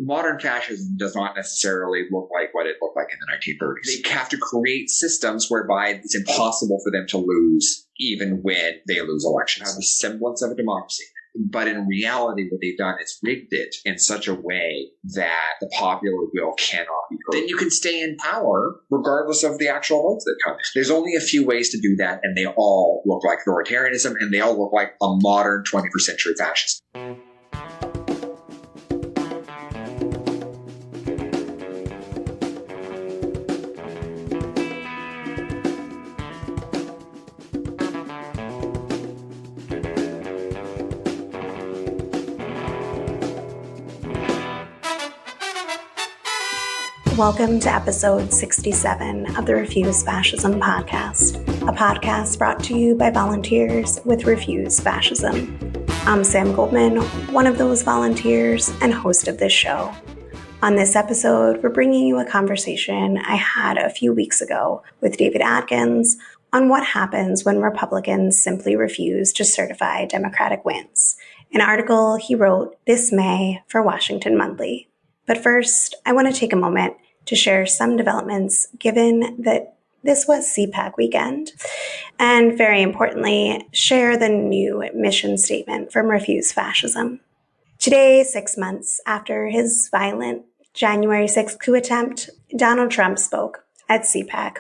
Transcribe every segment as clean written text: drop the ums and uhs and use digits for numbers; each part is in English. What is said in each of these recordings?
modern fascism does not necessarily look like what it looked like in the 1930s. They have to create systems whereby it's impossible for them to lose, even when they lose elections. Have the semblance of a democracy. But in reality, what they've done is rigged it in such a way that the popular will cannot be heard. Then you can stay in power regardless of the actual votes that come. There's only a few ways to do that, and they all look like authoritarianism, and they all look like a modern 21st century fascism. Welcome to episode 67 of the Refuse Fascism podcast, a podcast brought to you by volunteers with Refuse Fascism. I'm Sam Goldman, one of those volunteers and host of this show. On this episode, we're bringing you a conversation I had a few weeks ago with David Atkins on what happens when Republicans simply refuse to certify Democratic wins, an article he wrote this May for Washington Monthly. But first, I want to take a moment to share some developments given that this was CPAC weekend, and very importantly, share the new mission statement from Refuse Fascism. Today, 6 months after his violent January 6th coup attempt, Donald Trump spoke at CPAC,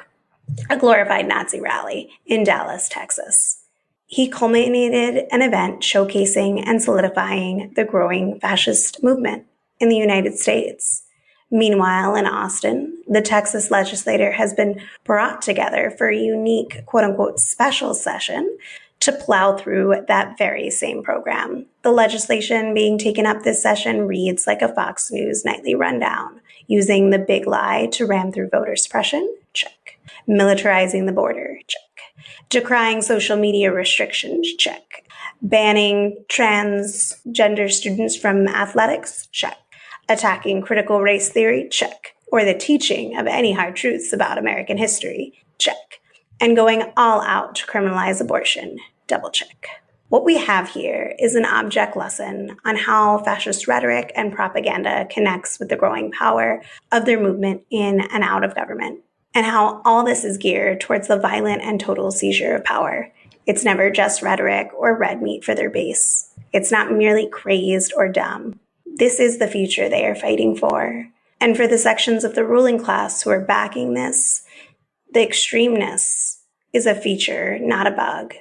a glorified Nazi rally in Dallas, Texas. He culminated an event showcasing and solidifying the growing fascist movement in the United States. Meanwhile, in Austin, the Texas legislature has been brought together for a unique, quote-unquote, special session to plow through that very same program. The legislation being taken up this session reads like a Fox News nightly rundown, using the big lie to ram through voter suppression, check. Militarizing the border, check. Decrying social media restrictions, check. Banning transgender students from athletics, check. Attacking critical race theory, check. Or the teaching of any hard truths about American history, check. And going all out to criminalize abortion, double check. What we have here is an object lesson on how fascist rhetoric and propaganda connects with the growing power of their movement in and out of government, and how all this is geared towards the violent and total seizure of power. It's never just rhetoric or red meat for their base. It's not merely crazed or dumb. This is the future they are fighting for. And for the sections of the ruling class who are backing this, the extremeness is a feature, not a bug.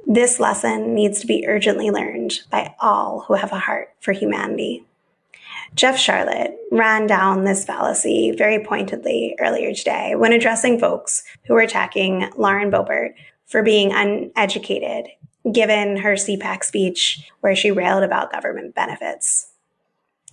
This lesson needs to be urgently learned by all who have a heart for humanity. Jeff Charlotte ran down this fallacy very pointedly earlier today when addressing folks who were attacking Lauren Boebert for being uneducated, given her CPAC speech where she railed about government benefits.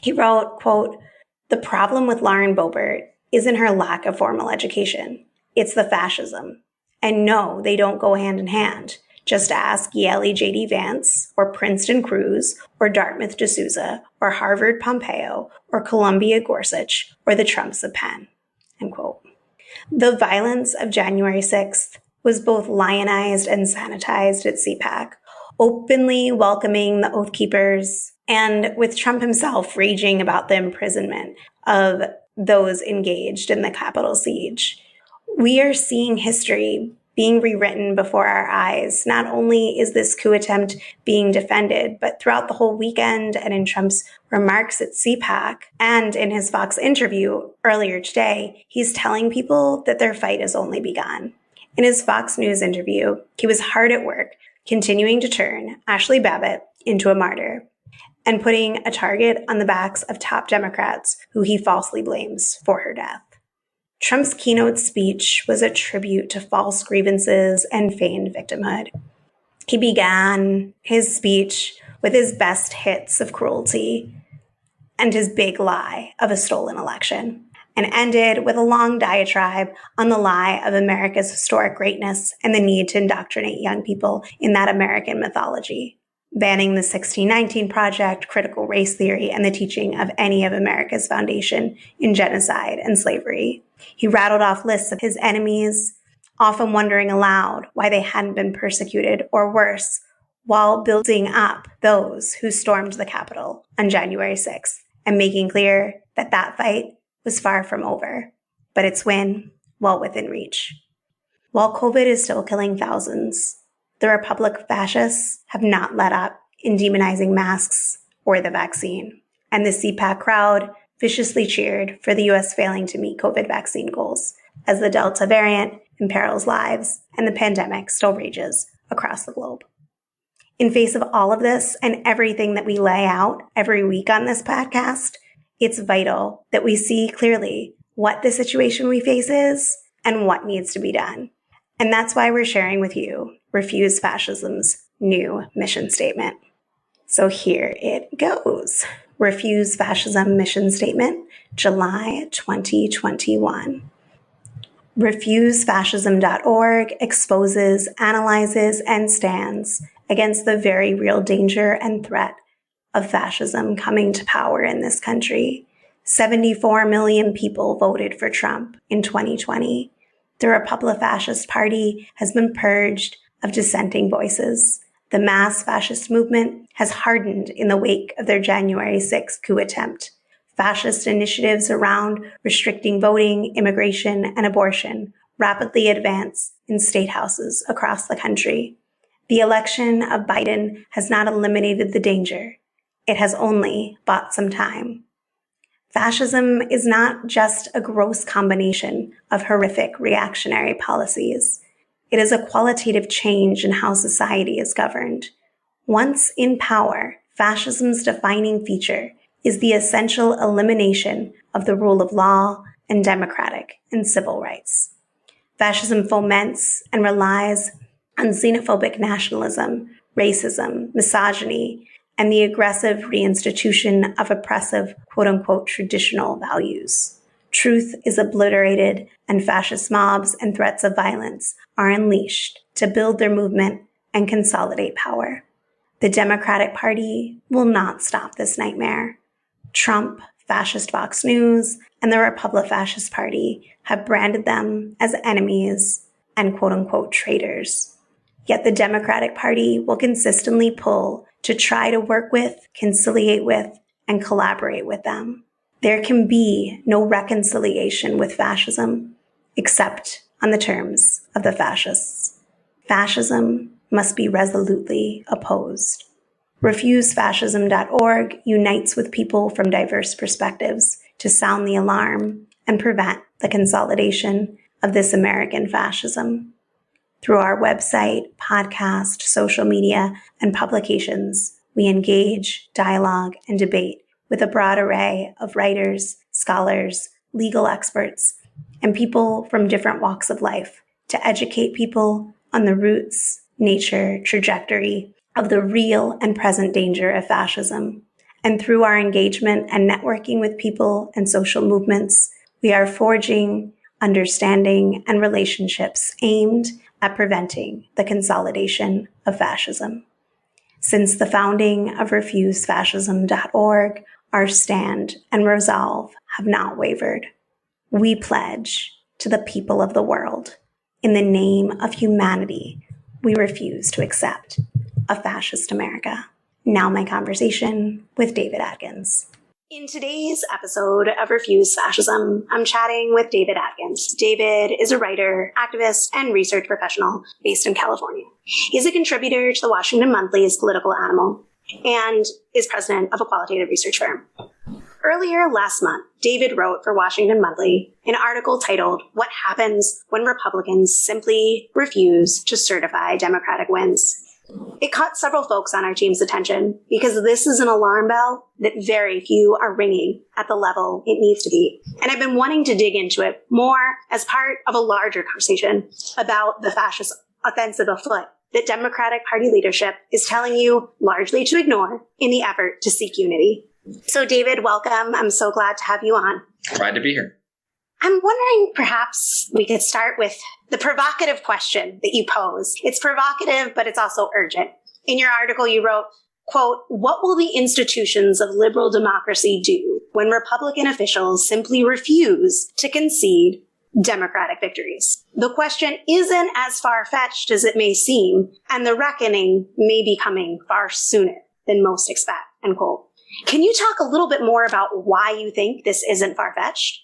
He wrote, quote, "The problem with Lauren Boebert isn't her lack of formal education. It's the fascism. And no, they don't go hand in hand. Just ask Yale J.D. Vance, or Princeton Cruz, or Dartmouth D'Souza, or Harvard Pompeo, or Columbia Gorsuch, or the Trumps of Penn." End quote. The violence of January 6th was both lionized and sanitized at CPAC, openly welcoming the Oath Keepers, and with Trump himself raging about the imprisonment of those engaged in the Capitol siege. We are seeing history being rewritten before our eyes. Not only is this coup attempt being defended, but throughout the whole weekend and in Trump's remarks at CPAC and in his Fox interview earlier today, he's telling people that their fight has only begun. In his Fox News interview, he was hard at work, continuing to turn Ashley Babbitt into a martyr and putting a target on the backs of top Democrats who he falsely blames for her death. Trump's keynote speech was a tribute to false grievances and feigned victimhood. He began his speech with his best hits of cruelty and his big lie of a stolen election, and ended with a long diatribe on the lie of America's historic greatness and the need to indoctrinate young people in that American mythology, banning the 1619 Project, critical race theory, and the teaching of any of America's foundation in genocide and slavery. He rattled off lists of his enemies, often wondering aloud why they hadn't been persecuted or worse, while building up those who stormed the Capitol on January 6th and making clear that that fight was far from over, but its win well within reach. While COVID is still killing thousands, the Republic fascists have not let up in demonizing masks or the vaccine, and the CPAC crowd viciously cheered for the U.S. failing to meet COVID vaccine goals as the Delta variant imperils lives and the pandemic still rages across the globe. In face of all of this and everything that we lay out every week on this podcast, it's vital that we see clearly what the situation we face is and what needs to be done. And that's why we're sharing with you Refuse Fascism's new mission statement. So here it goes. Refuse Fascism mission statement, July 2021. RefuseFascism.org exposes, analyzes, and stands against the very real danger and threat of fascism coming to power in this country. 74 million people voted for Trump in 2020. The Republic Fascist Party has been purged of dissenting voices. The mass fascist movement has hardened in the wake of their January 6th coup attempt. Fascist initiatives around restricting voting, immigration, and abortion rapidly advance in state houses across the country. The election of Biden has not eliminated the danger. It has only bought some time. Fascism is not just a gross combination of horrific reactionary policies. It is a qualitative change in how society is governed. Once in power, fascism's defining feature is the essential elimination of the rule of law and democratic and civil rights. Fascism foments and relies on xenophobic nationalism, racism, misogyny, and the aggressive reinstitution of oppressive, quote-unquote, traditional values. Truth is obliterated, and fascist mobs and threats of violence are unleashed to build their movement and consolidate power. The Democratic Party will not stop this nightmare. Trump, fascist Fox News, and the Republic Fascist Party have branded them as enemies and quote-unquote traitors. Yet the Democratic Party will consistently pull to try to work with, conciliate with, and collaborate with them. There can be no reconciliation with fascism except on the terms of the fascists. Fascism must be resolutely opposed. RefuseFascism.org unites with people from diverse perspectives to sound the alarm and prevent the consolidation of this American fascism. Through our website, podcast, social media, and publications, we engage, dialogue, and debate with a broad array of writers, scholars, legal experts, and people from different walks of life to educate people on the roots, nature, trajectory of the real and present danger of fascism. And through our engagement and networking with people and social movements, we are forging understanding and relationships aimed at preventing the consolidation of fascism. Since the founding of RefuseFascism.org, our stand and resolve have not wavered. We pledge to the people of the world, in the name of humanity, we refuse to accept a fascist America. Now my conversation with David Atkins. In today's episode of Refuse Fascism, I'm chatting with David Atkins. David is a writer, activist, and research professional based in California. He's a contributor to the Washington Monthly's Political Animal and is president of a qualitative research firm. Earlier last month, David wrote for Washington Monthly an article titled, "What Happens When Republicans Simply Refuse to Certify Democratic Wins." It caught several folks on our team's attention because this is an alarm bell that very few are ringing at the level it needs to be. And I've been wanting to dig into it more as part of a larger conversation about the fascist offensive afoot that Democratic Party leadership is telling you largely to ignore in the effort to seek unity. So David, welcome. I'm so glad to have you on. Glad to be here. I'm wondering perhaps we could start with the provocative question that you pose. It's provocative, but it's also urgent. In your article, you wrote, quote, "What will the institutions of liberal democracy do when Republican officials simply refuse to concede democratic victories?" The question isn't as far-fetched as it may seem, and the reckoning may be coming far sooner than most expect, end quote. Can you talk a little bit more about why you think this isn't far-fetched?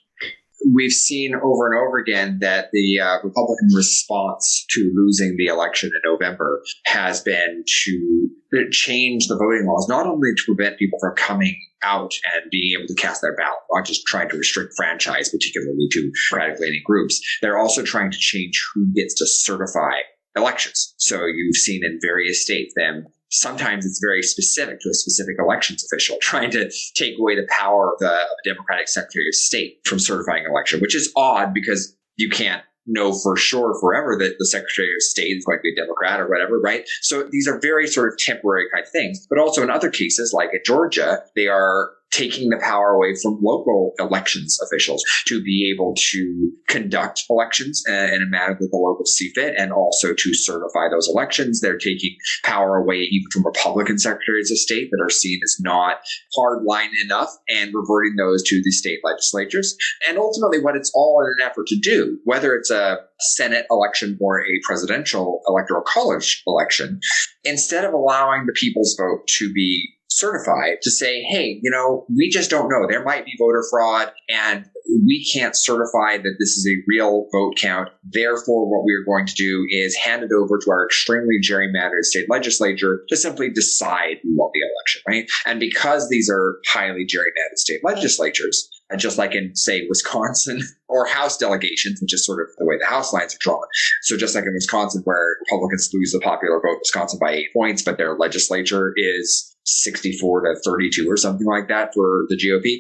We've seen over and over again that the Republican response to losing the election in November has been to change the voting laws, not only to prevent people from coming out and being able to cast their ballot, not just trying to restrict franchise, particularly to radically leaning groups. They're also trying to change who gets to certify elections. So you've seen in various states them. Sometimes it's very specific to a specific elections official, trying to take away the power of the Democratic Secretary of State from certifying an election, which is odd because you can't know for sure forever that the Secretary of State is going to be a Democrat or whatever, right? So these are very sort of temporary kind of things. But also in other cases, like in Georgia, they are taking the power away from local elections officials to be able to conduct elections in a manner that the locals see fit and also to certify those elections. They're taking power away even from Republican secretaries of state that are seen as not hardline enough and reverting those to the state legislatures. And ultimately what it's all in an effort to do, whether it's a Senate election or a presidential electoral college election, instead of allowing the people's vote to be certified, to say, hey, we just don't know. There might be voter fraud and we can't certify that this is a real vote count. Therefore, what we are going to do is hand it over to our extremely gerrymandered state legislature to simply decide who won the election, right? And because these are highly gerrymandered state legislatures, and just like in, say, Wisconsin or House delegations, which is sort of the way the House lines are drawn. So just like in Wisconsin, where Republicans lose the popular vote in Wisconsin by 8 points, but their legislature is 64 to 32 or something like that for the GOP.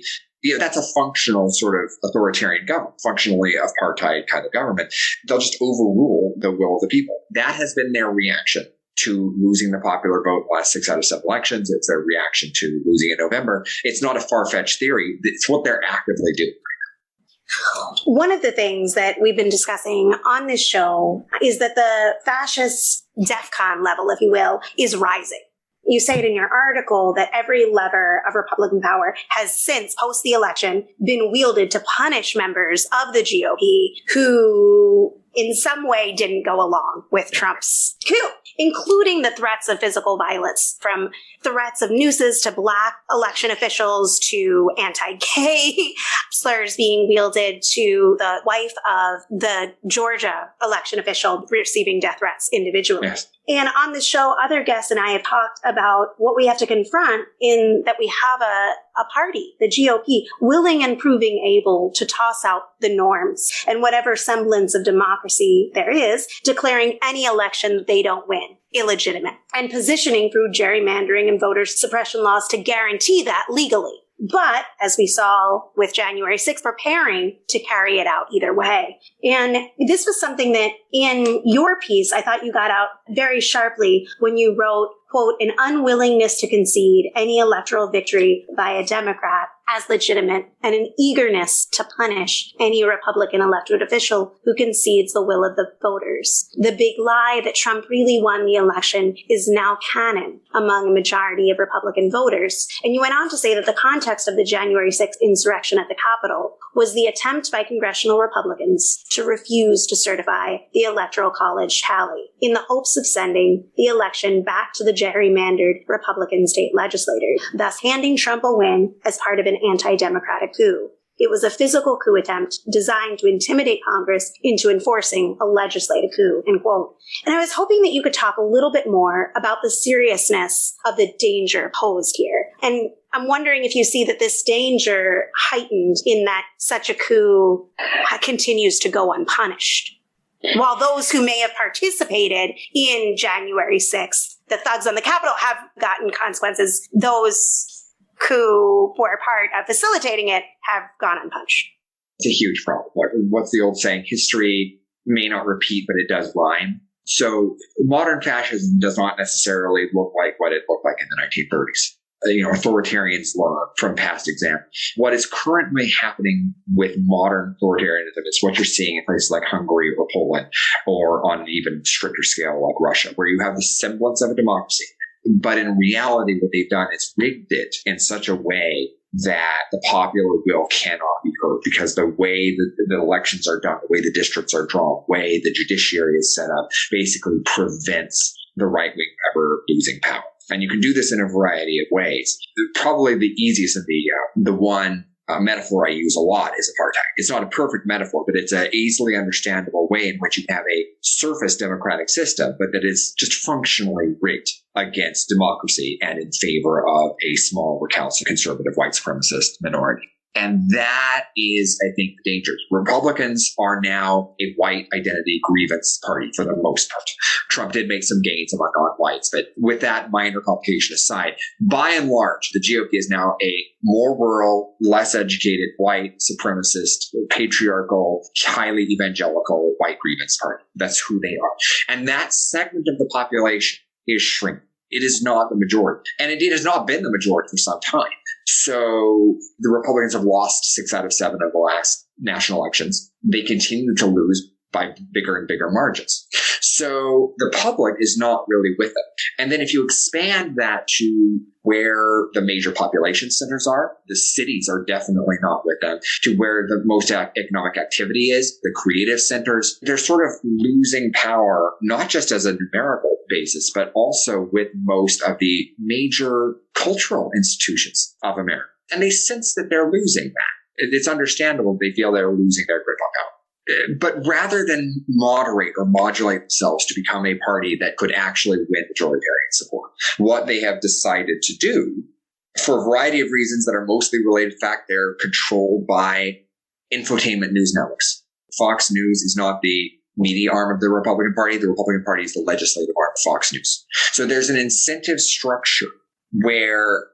That's a functional sort of authoritarian government, functionally apartheid kind of government. They'll just overrule the will of the people. That has been their reaction to losing the popular vote in the last 6 out of 7 elections. It's their reaction to losing in November. It's not a far-fetched theory. It's what they're actively doing. One of the things that we've been discussing on this show is that the fascist Defcon level, if you will, is rising. You say it in your article that every lever of Republican power has since, post the election, been wielded to punish members of the GOP who in some way didn't go along with Trump's coup, including the threats of physical violence, from threats of nooses to black election officials to anti-gay slurs being wielded to the wife of the Georgia election official receiving death threats individually. Yes. And on the show, other guests and I have talked about what we have to confront in that we have a party, the GOP, willing and proving able to toss out the norms and whatever semblance of democracy there is, declaring any election that they don't win illegitimate and positioning through gerrymandering and voter suppression laws to guarantee that legally. But, as we saw with January 6th, preparing to carry it out either way. And this was something that in your piece, I thought you got out very sharply when you wrote, quote, an unwillingness to concede any electoral victory by a Democrat as legitimate and an eagerness to punish any Republican elected official who concedes the will of the voters. The big lie that Trump really won the election is now canon among a majority of Republican voters. And you went on to say that the context of the January 6th insurrection at the Capitol was the attempt by congressional Republicans to refuse to certify the Electoral College tally in the hopes of sending the election back to the gerrymandered Republican state legislators, thus handing Trump a win as part of an anti-democratic coup. It was a physical coup attempt designed to intimidate Congress into enforcing a legislative coup, end quote. And I was hoping that you could talk a little bit more about the seriousness of the danger posed here. And I'm wondering if you see that this danger heightened in that such a coup continues to go unpunished. While those who may have participated in January 6th, the thugs on the Capitol, have gotten consequences, those who were part of facilitating it have gone unpunished. It's a huge problem. What's the old saying? History may not repeat, but it does rhyme. So modern fascism does not necessarily look like what it looked like in the 1930s. Authoritarians learn from past examples. What is currently happening with modern authoritarianism is what you're seeing in places like Hungary or Poland, or on an even stricter scale like Russia, where you have the semblance of a democracy. But in reality, what they've done is rigged it in such a way that the popular will cannot be heard, because the way that the elections are done, the way the districts are drawn, the way the judiciary is set up, basically prevents the right wing ever losing power. And you can do this in a variety of ways. Probably the easiest and the one metaphor I use a lot is apartheid. It's not a perfect metaphor, but it's an easily understandable way in which you have a surface democratic system, but that is just functionally rigged against democracy and in favor of a small, recalcitrant, conservative, white supremacist minority. And that is, I think, the danger. Republicans are now a white identity grievance party for the most part. Trump did make some gains among non-whites, but with that minor complication aside, by and large, the GOP is now a more rural, less educated, white supremacist, patriarchal, highly evangelical white grievance party. That's who they are. And that segment of the population is shrinking. It is not the majority. And indeed has not been the majority for some time. So the Republicans have lost 6 out of 7 of the last national elections. They continue to lose by bigger and bigger margins. So the public is not really with them. And then if you expand that to where the major population centers are, the cities are definitely not with them, to where the most economic activity is, the creative centers, they're sort of losing power, not just as a numerical basis, but also with most of the major cultural institutions of America. And they sense that they're losing that. It's understandable they feel they're losing their grip on power. But rather than moderate or modulate themselves to become a party that could actually win majoritarian support, what they have decided to do, for a variety of reasons that are mostly related to the fact they're controlled by infotainment news networks. Fox News is not the media arm of the Republican Party. The Republican Party is the legislative arm of Fox News. So there's an incentive structure where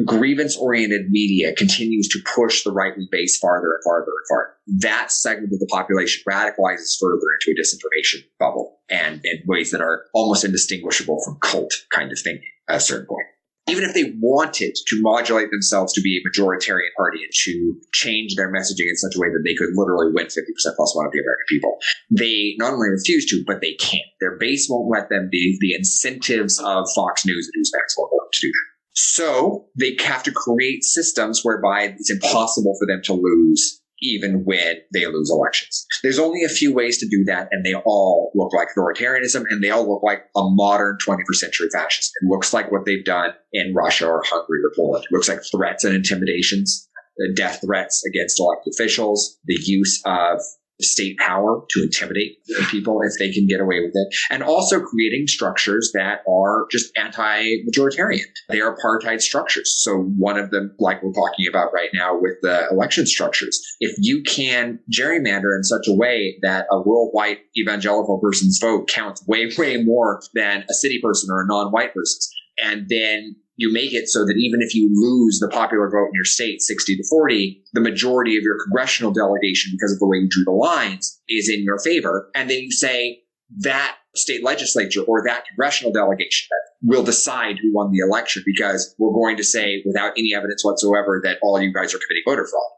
grievance-oriented media continues to push the right-wing base farther and farther and farther. That segment of the population radicalizes further into a disinformation bubble and in ways that are almost indistinguishable from cult kind of thinking at a certain point. Even if they wanted to modulate themselves to be a majoritarian party and to change their messaging in such a way that they could literally win 50% plus one of the American people, they not only refuse to, but they can't. Their base won't let them be. The incentives of Fox News and Newsmax won't let them to do that. So they have to create systems whereby it's impossible for them to lose even when they lose elections. There's only a few ways to do that, and they all look like authoritarianism, and they all look like a modern 21st century fascist. It looks like what they've done in Russia or Hungary or Poland. It looks like threats and intimidations, death threats against elected officials, the use of state power to intimidate people if they can get away with it, and also creating structures that are just anti-majoritarian. They are apartheid structures. So one of them, like we're talking about right now with the election structures, if you can gerrymander in such a way that a rural white evangelical person's vote counts way, way more than a city person or a non-white person's, and then you make it so that even if you lose the popular vote in your state 60-40, the majority of your congressional delegation, because of the way you drew the lines, is in your favor. And then you say that state legislature or that congressional delegation will decide who won the election because we're going to say without any evidence whatsoever that all you guys are committing voter fraud.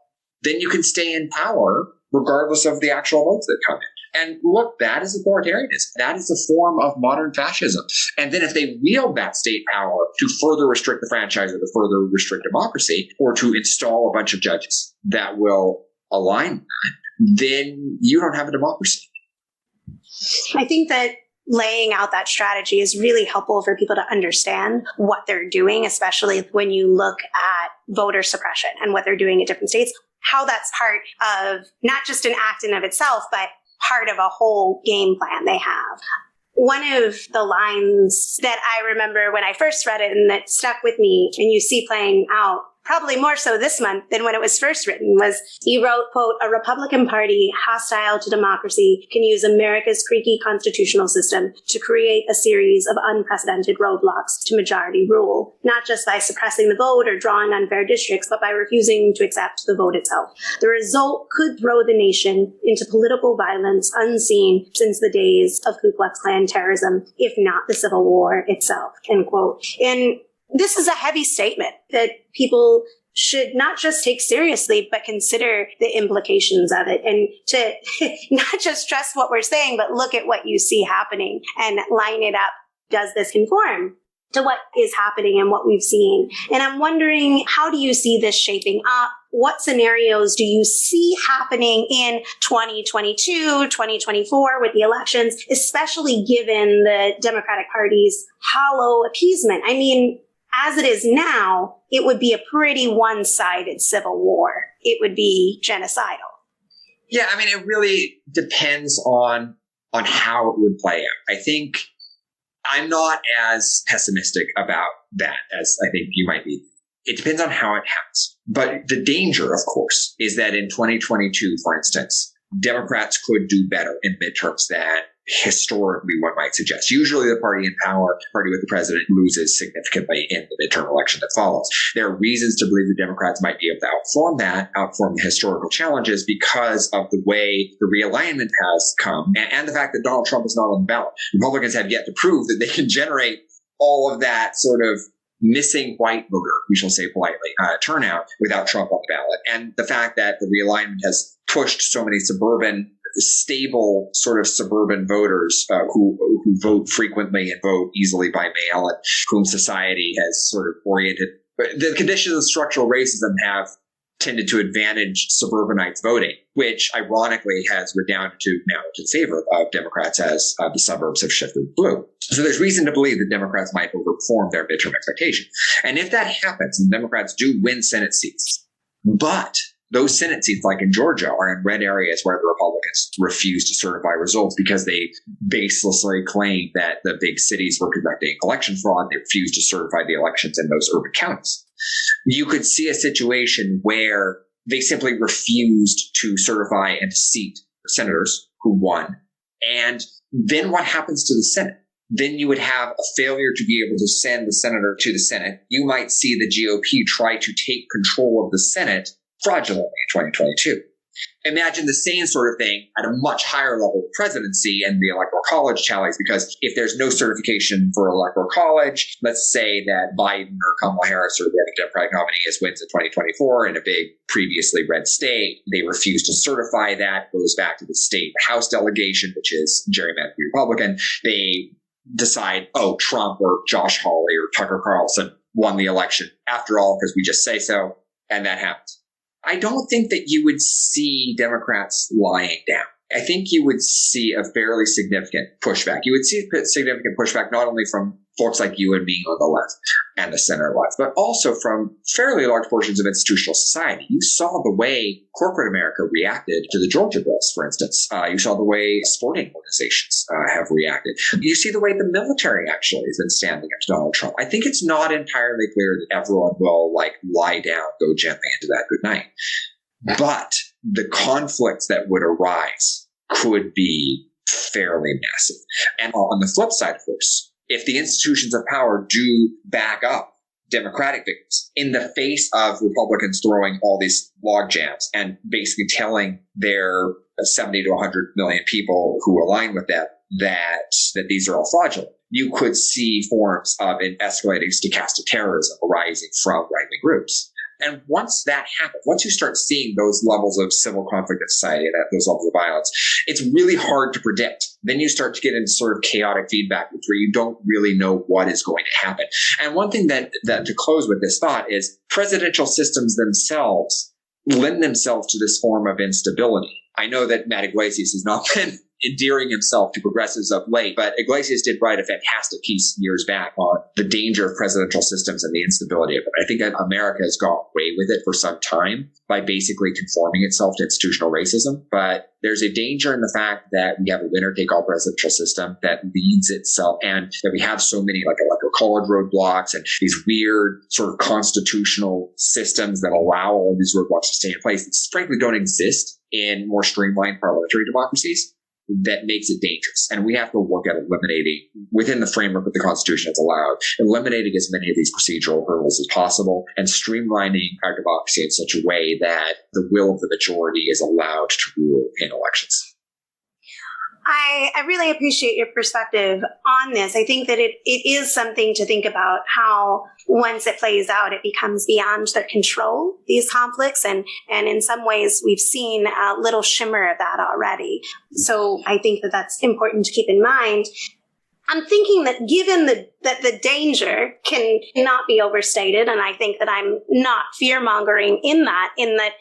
Then you can stay in power regardless of the actual votes that come in. And look, that is authoritarianism. That is a form of modern fascism. And then if they wield that state power to further restrict the franchise or to further restrict democracy or to install a bunch of judges that will align with that, then you don't have a democracy. I think that laying out that strategy is really helpful for people to understand what they're doing, especially when you look at voter suppression and what they're doing in different states, how that's part of not just an act in of itself, but part of a whole game plan they have. One of the lines that I remember when I first read it and that stuck with me and you see playing out probably more so this month than when it was first written was he wrote, quote, "A Republican Party hostile to democracy can use America's creaky constitutional system to create a series of unprecedented roadblocks to majority rule, not just by suppressing the vote or drawing unfair districts, but by refusing to accept the vote itself. The result could throw the nation into political violence unseen since the days of Ku Klux Klan terrorism, if not the Civil War itself," end quote. And this is a heavy statement that people should not just take seriously, but consider the implications of it and to not just trust what we're saying, but look at what you see happening and line it up. Does this conform to what is happening and what we've seen? And I'm wondering, how do you see this shaping up? what scenarios do you see happening in 2022, 2024 with the elections, especially given the Democratic Party's hollow appeasement? I mean, as it is now, it would be a pretty one-sided civil war. It would be genocidal. Yeah, I mean, it really depends on how it would play out. I think I'm not as pessimistic about that as I think you might be. It depends on how it happens. But the danger, of course, is that in 2022, for instance, Democrats could do better in midterms than historically one might suggest. Usually the party in power, party with the president, loses significantly in the midterm election that follows. There are reasons to believe the Democrats might be able to outform the historical challenges because of the way the realignment has come and the fact that Donald Trump is not on the ballot. Republicans have yet to prove that they can generate all of that sort of missing white voter, we shall say politely, turnout without Trump on the ballot. And the fact that the realignment has pushed so many stable sort of suburban voters who vote frequently and vote easily by mail, and whom society has sort of oriented. The conditions of structural racism have tended to advantage suburbanites voting, which ironically has redounded now to favor of Democrats as the suburbs have shifted blue. So there's reason to believe that Democrats might overperform their midterm expectation. And if that happens, and Democrats do win Senate seats, but those Senate seats, like in Georgia, are in red areas where the Republicans refuse to certify results because they baselessly claim that the big cities were conducting election fraud. They refuse to certify the elections in those urban counties. You could see a situation where they simply refused to certify and to seat senators who won. And then what happens to the Senate? Then you would have a failure to be able to send the senator to the Senate. You might see the GOP try to take control of the Senate fraudulently in 2022. Imagine the same sort of thing at a much higher level of presidency and the electoral college tallies, because if there's no certification for electoral college, let's say that Biden or Kamala Harris or whoever the Democratic nominee is wins in 2024 in a big previously red state, they refuse to certify that, goes back to the state House delegation, which is gerrymandered Republican. They decide, oh, Trump or Josh Hawley or Tucker Carlson won the election after all because we just say so, and that happens. I don't think that you would see Democrats lying down. I think you would see a fairly significant pushback. You would see a significant pushback not only from folks like you and me on the left and the center left, but also from fairly large portions of institutional society. You saw the way corporate America reacted to the Georgia bills, for instance. You saw the way sporting organizations have reacted. You see the way the military actually has been standing up to Donald Trump. I think it's not entirely clear that everyone will lie down, go gently into that good night. But the conflicts that would arise could be fairly massive. And on the flip side, of course, if the institutions of power do back up Democratic victories in the face of Republicans throwing all these log jams and basically telling their 70 to 100 million people who align with them that these are all fraudulent, you could see forms of an escalating stochastic terrorism arising from right-wing groups. And once that happens, once you start seeing those levels of civil conflict in society and those levels of violence, it's really hard to predict. Then you start to get into sort of chaotic feedback loops where you don't really know what is going to happen. And one thing that to close with this thought is presidential systems themselves lend themselves to this form of instability. I know that Matt Iglesias has not been endearing himself to progressives of late, but Iglesias did write a fantastic piece years back on the danger of presidential systems and the instability of it. I think that America has gone away with it for some time by basically conforming itself to institutional racism. But there's a danger in the fact that we have a winner-take-all presidential system that leads itself, and that we have so many electoral college roadblocks and these weird sort of constitutional systems that allow all of these roadblocks to stay in place that frankly don't exist in more streamlined parliamentary democracies. That makes it dangerous. And we have to look at eliminating, within the framework that the Constitution has allowed, eliminating as many of these procedural hurdles as possible and streamlining our democracy in such a way that the will of the majority is allowed to rule in elections. I really appreciate your perspective on this. I think that it is something to think about how once it plays out, it becomes beyond their control, these conflicts. And in some ways, we've seen a little shimmer of that already. So I think that that's important to keep in mind. I'm thinking that given that the danger cannot be overstated, and I think that I'm not fear-mongering in that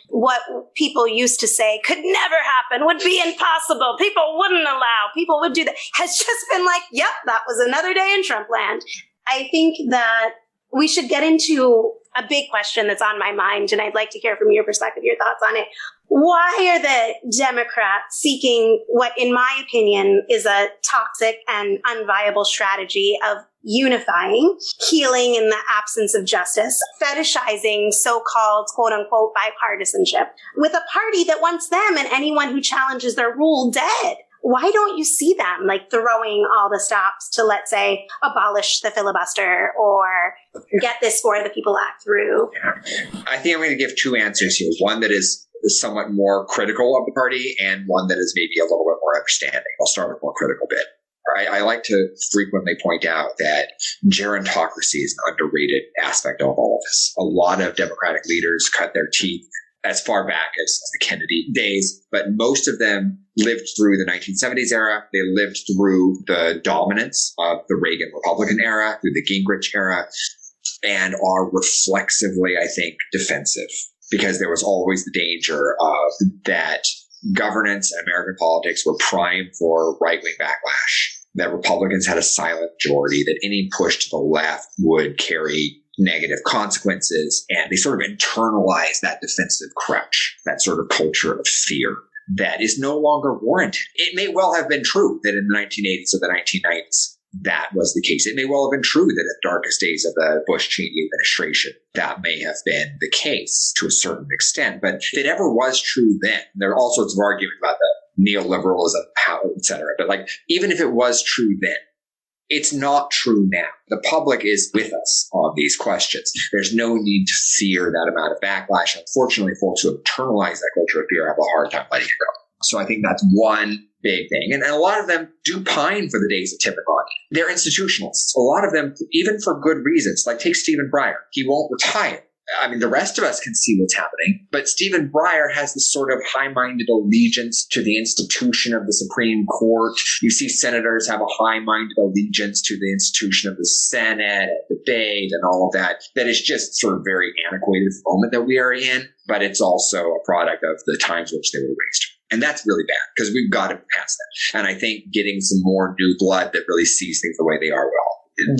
what people used to say could never happen, would be impossible, people wouldn't allow, people would do that, has just been like, yep, that was another day in Trump land. I think that we should get into a big question that's on my mind, and I'd like to hear from your perspective, your thoughts on it. Why are the Democrats seeking what, in my opinion, is a toxic and unviable strategy of unifying, healing in the absence of justice, fetishizing so-called quote-unquote bipartisanship with a party that wants them and anyone who challenges their rule dead? Why don't you see them like throwing all the stops to, let's say, abolish the filibuster or get this for the People Act through? I think I'm going to give two answers here. One that is somewhat more critical of the party and one that is maybe a little bit more understanding. I'll start with the more critical bit. I like to frequently point out that gerontocracy is an underrated aspect of all of this. A lot of Democratic leaders cut their teeth as far back as the Kennedy days, but most of them lived through the 1970s era. They lived through the dominance of the Reagan Republican era, through the Gingrich era, and are reflexively, I think, defensive, because there was always the danger of that governance and American politics were primed for right-wing backlash, that Republicans had a silent majority, that any push to the left would carry negative consequences, and they sort of internalize that defensive crouch, that sort of culture of fear that is no longer warranted. It may well have been true that in the 1980s or the 1990s, that was the case. It may well have been true that in the darkest days of the Bush-Cheney administration, that may have been the case to a certain extent. But if it ever was true then, there are all sorts of arguments about the neoliberalism, power, et cetera. But like, even if it was true then, it's not true now. The public is with us on these questions. There's no need to fear that amount of backlash. Unfortunately, folks who internalize that culture of fear have a hard time letting it go. So I think that's one big thing. And a lot of them do pine for the days of typical. They're institutionalists. A lot of them, even for good reasons, like take Stephen Breyer. He won't retire. I mean, the rest of us can see what's happening, but Stephen Breyer has this sort of high-minded allegiance to the institution of the Supreme Court. You see senators have a high-minded allegiance to the institution of the Senate, debate, and all of that. That is just sort of very antiquated moment that we are in, but it's also a product of the times in which they were raised. And that's really bad because we've got to pass that. And I think getting some more new blood that really sees things the way they are will.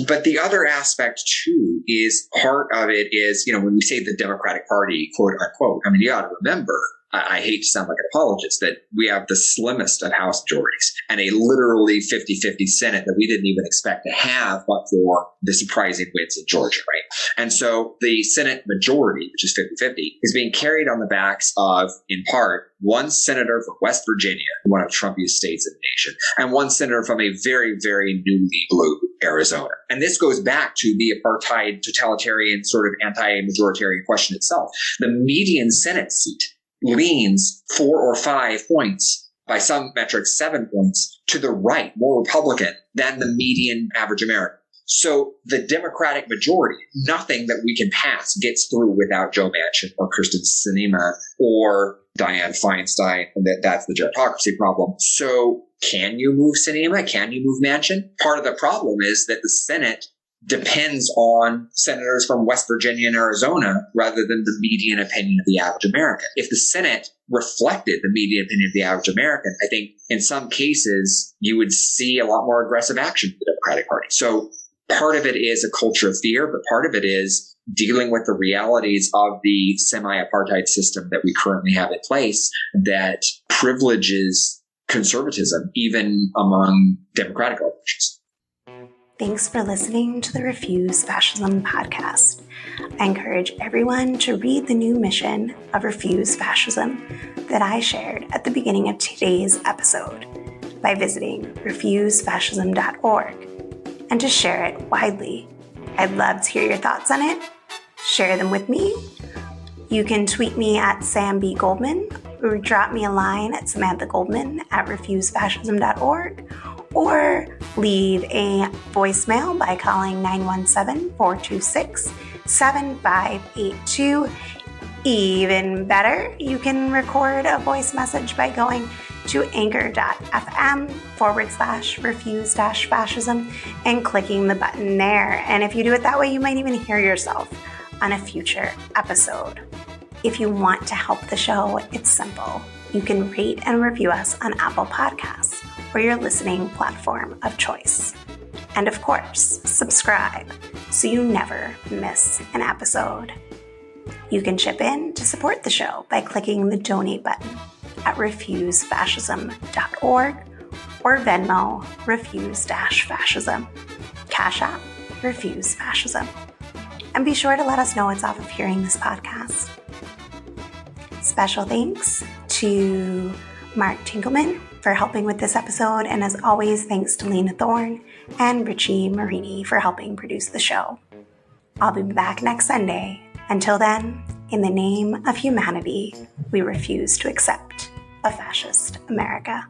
But the other aspect, too, is part of it is, you know, when we say the Democratic Party, quote unquote, I mean, you got to remember, I hate to sound like an apologist, that we have the slimmest of House majorities and a literally 50-50 Senate that we didn't even expect to have, but for the surprising wins in Georgia, right? And so the Senate majority, which is 50-50, is being carried on the backs of, in part, one senator from West Virginia, one of the Trumpiest states in the nation, and one senator from a very, very newly blue Arizona. And this goes back to the apartheid, totalitarian, sort of anti-majoritarian question itself. The median Senate seat leans 4 or 5 points, by some metrics 7 points, to the right, more Republican than the median average American. So the Democratic majority, nothing that we can pass gets through without Joe Manchin or Kyrsten Sinema or Dianne Feinstein. That's the gerontocracy problem. So can you move Sinema? Can you move Manchin? Part of the problem is that the Senate depends on senators from West Virginia and Arizona rather than the median opinion of the average American. If the Senate reflected the median opinion of the average American, I think in some cases you would see a lot more aggressive action from the Democratic Party. So part of it is a culture of fear, but part of it is dealing with the realities of the semi-apartheid system that we currently have in place that privileges conservatism even among Democratic elections. Thanks for listening to the Refuse Fascism podcast. I encourage everyone to read the new mission of Refuse Fascism that I shared at the beginning of today's episode by visiting refusefascism.org and to share it widely. I'd love to hear your thoughts on it. Share them with me. You can tweet me at Sam B. Goldman or drop me a line at samanthagoldman@refusefascism.org or leave a voicemail by calling 917-426-7582. Even better, you can record a voice message by going to anchor.fm/refuse-fascism and clicking the button there. And if you do it that way, you might even hear yourself on a future episode. If you want to help the show, it's simple. You can rate and review us on Apple Podcasts or your listening platform of choice. And of course, subscribe so you never miss an episode. You can chip in to support the show by clicking the donate button at refusefascism.org or Venmo refuse-fascism, Cashapp Refuse Fascism. And be sure to let us know what's off of hearing this podcast. Special thanks to Mark Tinkelman for helping with this episode, and as always, thanks to Lena Thorne and Richie Marini for helping produce the show. I'll be back next Sunday. Until then, in the name of humanity, we refuse to accept a fascist America.